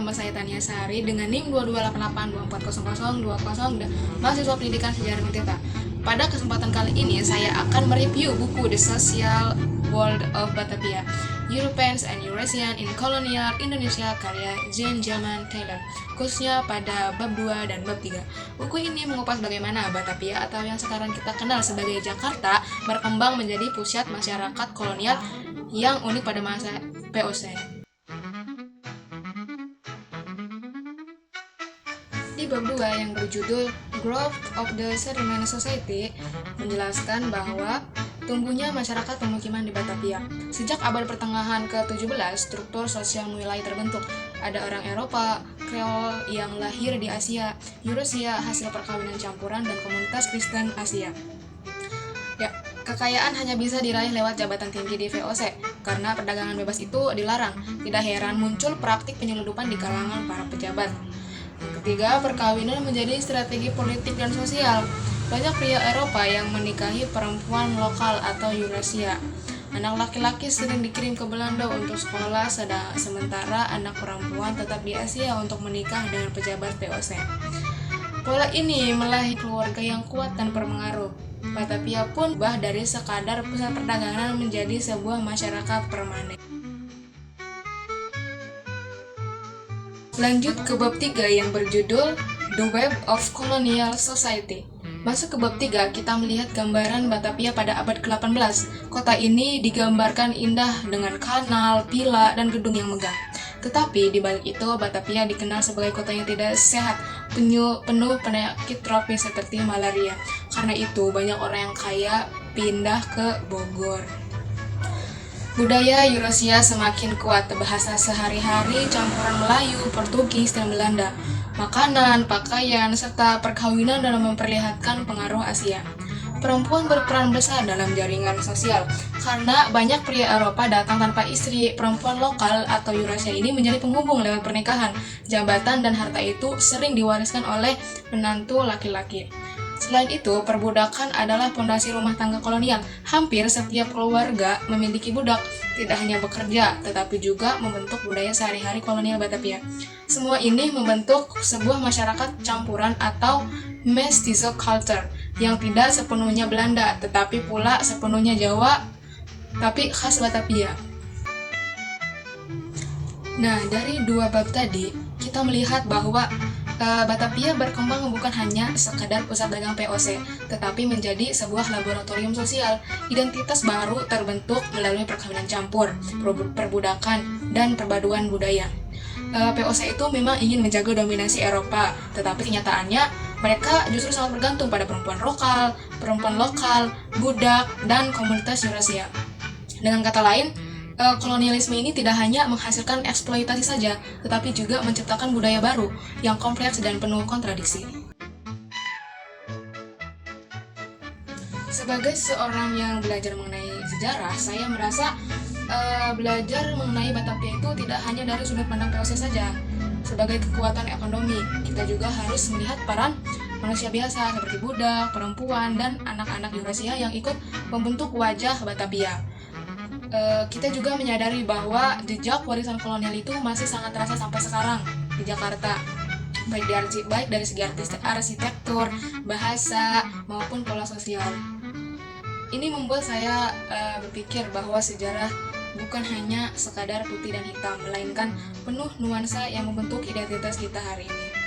nama saya Tania Sari dengan NIM 2288240020 dan mahasiswa pendidikan sejarah Untirta. Pada kesempatan kali ini saya akan mereview buku The Social World of Batavia, Europeans and Eurasian in Colonial Indonesia karya Jean Jaman Taylor, khususnya pada bab 2 dan bab 3. Buku ini mengupas bagaimana Batavia atau yang sekarang kita kenal sebagai Jakarta berkembang menjadi pusat masyarakat kolonial yang unik pada masa VOC. Di bab 2 yang berjudul Growth of the Settlement Society menjelaskan bahwa tumbuhnya masyarakat pemukiman di Batavia. Sejak abad pertengahan ke-17, struktur sosial mulai terbentuk. Ada orang Eropa, Kreol yang lahir di Asia, Eurasia hasil perkawinan campuran, dan komunitas Kristen Asia. Ya, kekayaan hanya bisa diraih lewat jabatan tinggi di VOC, karena perdagangan bebas itu dilarang. Tidak heran muncul praktik penyeludupan di kalangan para pejabat. Ketiga, perkawinan menjadi strategi politik dan sosial. Banyak pria Eropa yang menikahi perempuan lokal atau Eurasia. Anak laki-laki sering dikirim ke Belanda untuk sekolah, sementara anak perempuan tetap di Asia untuk menikah dengan pejabat VOC. Pola ini melahirkan keluarga yang kuat dan berpengaruh. Batavia pun berubah dari sekadar pusat perdagangan menjadi sebuah masyarakat permanen. Lanjut ke bab 3 yang berjudul The Web of Colonial Society. Masuk ke bab 3, kita melihat gambaran Batavia pada abad ke-18. Kota ini digambarkan indah dengan kanal, villa, dan gedung yang megah. Tetapi di balik itu, Batavia dikenal sebagai kota yang tidak sehat, penuh penyakit tropis seperti malaria. Karena itu, banyak orang yang kaya pindah ke Bogor. Budaya Eurasia semakin kuat, bahasa sehari-hari campuran Melayu, Portugis, dan Belanda. Makanan, pakaian, serta perkawinan dalam memperlihatkan pengaruh Asia. Perempuan berperan besar dalam jaringan sosial, karena banyak pria Eropa datang tanpa istri. Perempuan lokal atau Eurasia ini menjadi penghubung lewat pernikahan. Jabatan dan harta itu sering diwariskan oleh menantu laki-laki. Selain itu, perbudakan adalah fondasi rumah tangga kolonial. Hampir setiap keluarga memiliki budak, tidak hanya bekerja, tetapi juga membentuk budaya sehari-hari kolonial Batavia. Semua ini membentuk sebuah masyarakat campuran atau mestizo culture, yang tidak sepenuhnya Belanda, tetapi pula sepenuhnya Jawa, tapi khas Batavia. Nah, dari dua bab tadi, kita melihat bahwa Batavia berkembang bukan hanya sekadar pusat dagang VOC, tetapi menjadi sebuah laboratorium sosial. Identitas baru terbentuk melalui perkawinan campur, perbudakan, dan perpaduan budaya. VOC itu memang ingin menjaga dominasi Eropa, tetapi kenyataannya mereka justru sangat bergantung pada perempuan lokal, budak, dan komunitas Eurasia. Dengan kata lain, kolonialisme ini tidak hanya menghasilkan eksploitasi saja, tetapi juga menciptakan budaya baru yang kompleks dan penuh kontradiksi. Sebagai seorang yang belajar mengenai sejarah, saya merasa belajar mengenai Batavia itu tidak hanya dari sudut pandang VOC saja. Sebagai kekuatan ekonomi, kita juga harus melihat peran manusia biasa seperti budak, perempuan, dan anak-anak Eurasia yang ikut membentuk wajah Batavia. Kita juga menyadari bahwa jejak warisan kolonial itu masih sangat terasa sampai sekarang di Jakarta, baik dari segi arsitektur, bahasa, maupun pola sosial. Ini membuat saya berpikir bahwa sejarah bukan hanya sekadar putih dan hitam, melainkan penuh nuansa yang membentuk identitas kita hari ini.